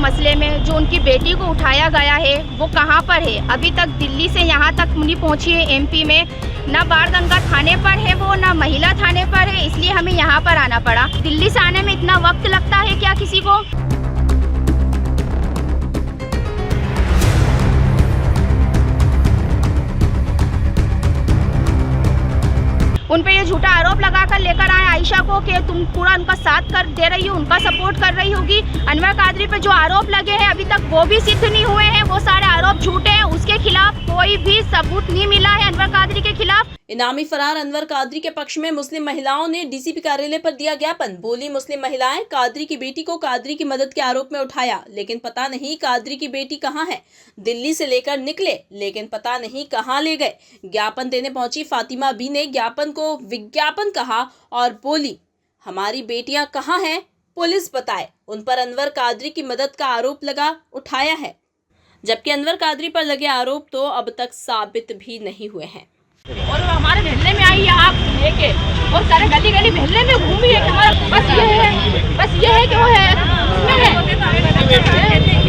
मसले में जो उनकी बेटी को उठाया गया है वो कहां पर है। अभी तक दिल्ली से यहां तक नहीं पहुंची है एमपी में, ना बाणगंगा थाने पर है वो, ना महिला थाने पर है, इसलिए हमें यहां पर आना पड़ा। दिल्ली से आने में इतना वक्त लगता है क्या किसी को? उन पे ये झूठा आरोप लगाकर लेकर आए आयशा को कि तुम पूरा उनका साथ कर दे रही हो, उनका सपोर्ट कर रही होगी। अनवर कादरी पे जो आरोप लगे हैं अभी तक वो भी सिद्ध नहीं हुए हैं, वो सारे आरोप झूठे हैं। उसके खिलाफ कोई भी सबूत नहीं मिला है अनवर कादरी के खिलाफ। इनामी फरार अनवर कादरी के पक्ष में मुस्लिम महिलाओं ने डीसीपी कार्यालय पर दिया ज्ञापन। बोली मुस्लिम महिलाएं, कादरी की बेटी को कादरी की मदद के आरोप में उठाया, लेकिन पता नहीं कादरी की बेटी कहां है। दिल्ली से लेकर निकले, लेकिन पता नहीं कहां ले गए। ज्ञापन देने पहुंची फातिमा बी ने ज्ञापन को विज्ञापन कहा और बोली हमारी बेटियां कहां हैं, पुलिस बताए। उन पर अनवर कादरी की मदद का आरोप लगा उठाया है, जबकि अनवर कादरी पर लगे आरोप तो अब तक साबित भी नहीं हुए हैं। और हमारे मोहल्ले में आई है आप लेके और सारे गली गली मोहल्ले में घूमी है। बस ये है कि वो है उसमें है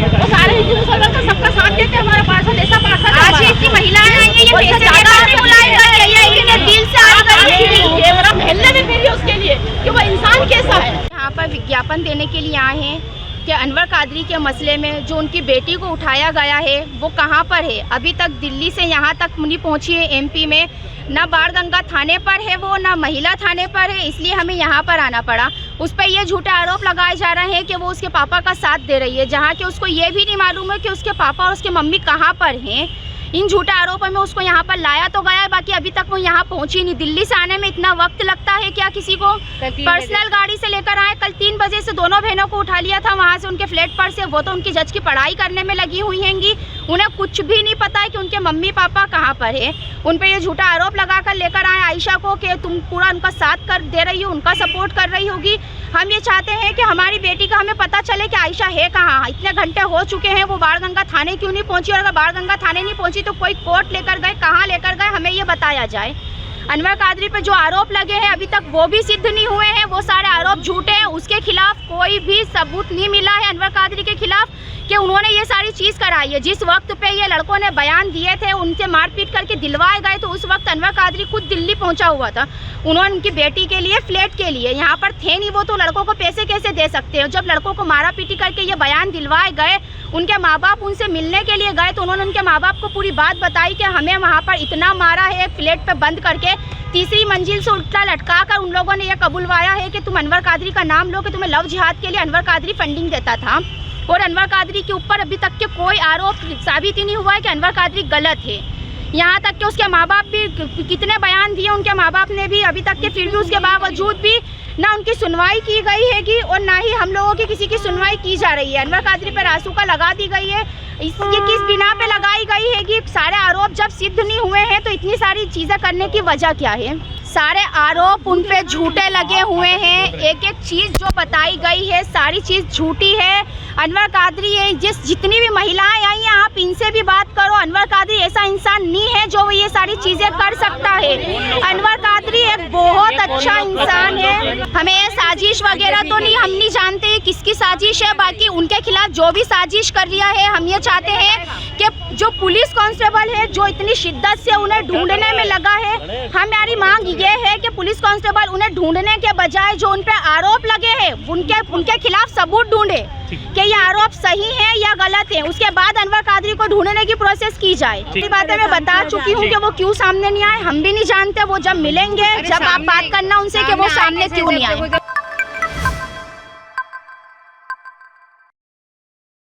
वो सारे हिंदू मुसलमान का सबका साथ देते हमारा पार्षद ऐसा पार्षद। आज इतनी महिलाएं आई हैं, ये पैसे ज्यादा बुलाई गई है, ये इतने दिल से आ गई है, ये पूरा मोहल्ले में फिर उसके लिए कि वो इंसान कैसा है। यहाँ पर विज्ञापन देने के लिए आए हैं कि अनवर कादरी के मसले में जो उनकी बेटी को उठाया गया है वो कहां पर है। अभी तक दिल्ली से यहां तक नहीं पहुंची है एमपी में, ना बाणगंगा थाने पर है वो, ना महिला थाने पर है, इसलिए हमें यहां पर आना पड़ा। उस पर ये झूठे आरोप लगाए जा रहे हैं कि वो उसके पापा का साथ दे रही है, जहां कि उसको ये भी नहीं मालूम है कि उसके पापा और उसके मम्मी कहाँ पर हैं। इन झूठे आरोपों में उसको यहाँ पर लाया तो गया है, बाकी अभी तक वो यहाँ पहुंची नहीं। दिल्ली से आने में इतना वक्त लगता है क्या किसी को? पर्सनल गाड़ी से लेकर आए, कल 3 बजे से दोनों बहनों को उठा लिया था वहाँ से उनके फ्लैट पर से। वो तो उनकी जज की पढ़ाई करने में लगी हुई हैंगी, उन्हें कुछ भी नहीं पता है कि उनके मम्मी पापा कहाँ पर है। उन पर ये झूठा आरोप लगाकर लेकर आए आयशा को कि तुम पूरा उनका साथ कर दे रही हो, उनका सपोर्ट कर रही होगी। हम ये चाहते हैं कि हमारी बेटी का हमें पता चले कि आयशा है कहाँ। इतने घंटे हो चुके हैं, वो बाणगंगा थाने क्यों नहीं पहुंची, और अगर बाणगंगा थाने नहीं पहुंची तो कोई कोर्ट लेकर गए, कहाँ लेकर गए, हमें ये बताया जाए। अनवर कादरी पे जो आरोप लगे हैं अभी तक वो भी सिद्ध नहीं हुए हैं, वो सारे आरोप झूठे हैं। उसके खिलाफ कोई भी सबूत नहीं मिला है अनवर कादरी के खिलाफ कि उन्होंने ये सारी चीज़ कराई है। जिस वक्त पे ये लड़कों ने बयान दिए थे, उनसे मारपीट करके दिलवाए गए, तो उस वक्त अनवर कादरी खुद दिल्ली पहुंचा हुआ था। उन्होंने उनकी बेटी के लिए, फ्लैट के लिए यहाँ पर थे नहीं वो, तो लड़कों को पैसे कैसे दे सकते हैं। जब लड़कों को मारा पीटी करके ये बयान दिलवाए गए, उनके माँ बाप उनसे मिलने के लिए गए, तो उन्होंने उनके माँ बाप को पूरी बात बताई कि हमें वहाँ पर इतना मारा है, फ्लैट पर बंद करके 3री मंजिल से उल्टा लटका कर उन लोगों ने यह कबूलवाया है कि तुम अनवर कादरी का नाम लो, कि तुम्हें लव जिहाद के लिए अनवर कादरी फंडिंग देता था। और अनवर कादरी के ऊपर अभी तक के कोई आरोप साबित ही नहीं हुआ है कि अनवर कादरी गलत है। यहाँ तक कि उसके माँ बाप भी कितने बयान दिए उनके माँ बाप ने भी अभी तक के, फिर भी उसके बावजूद भी ना उनकी सुनवाई की गई हैगी और ना ही हम लोगों की किसी की सुनवाई की जा रही है। अनवर कादरी पर रासुका लगा दी गई है, ये किस बिना पे लगाई गई है कि सारे आरोप जब सिद्ध नहीं हुए हैं तो इतनी सारी चीज़ें करने की वजह क्या है? सारे आरोप उन पे झूठे लगे हुए हैं, एक एक चीज़ जो बताई गई है सारी चीज़ झूठी है। अनवर कादरी है, जितनी भी महिलाएं आई हैं आप इनसे भी बात करो, अनवर कादरी ऐसा इंसान नहीं है जो ये सारी चीज़ें कर सकता है। अनवर कादरी एक बहुत अच्छा इंसान है। हमें साजिश वगैरह तो नहीं, हम नहीं जानते किसकी साजिश है, बाकी उनके खिलाफ जो भी साजिश कर रहा है, हम ये चाहते हैं कि जो पुलिस कांस्टेबल है जो इतनी शिद्दत से उन्हें ढूंढने में लगा है, हमारी मांग ये है कि पुलिस कांस्टेबल उन्हें ढूंढने के बजाय जो उन पे आरोप लगे हैं उनके खिलाफ सबूत ढूंढे कि ये आरोप सही है या गलत है, उसके बाद अनवर कादरी को ढूंढने की प्रोसेस की जाए। ये बातें मैं बता चुकी हूँ कि वो क्यों सामने नहीं आए, हम भी नहीं जानते। वो जब मिलेंगे, जब आप बात करना उनसे कि वो सामने क्यों नहीं आए।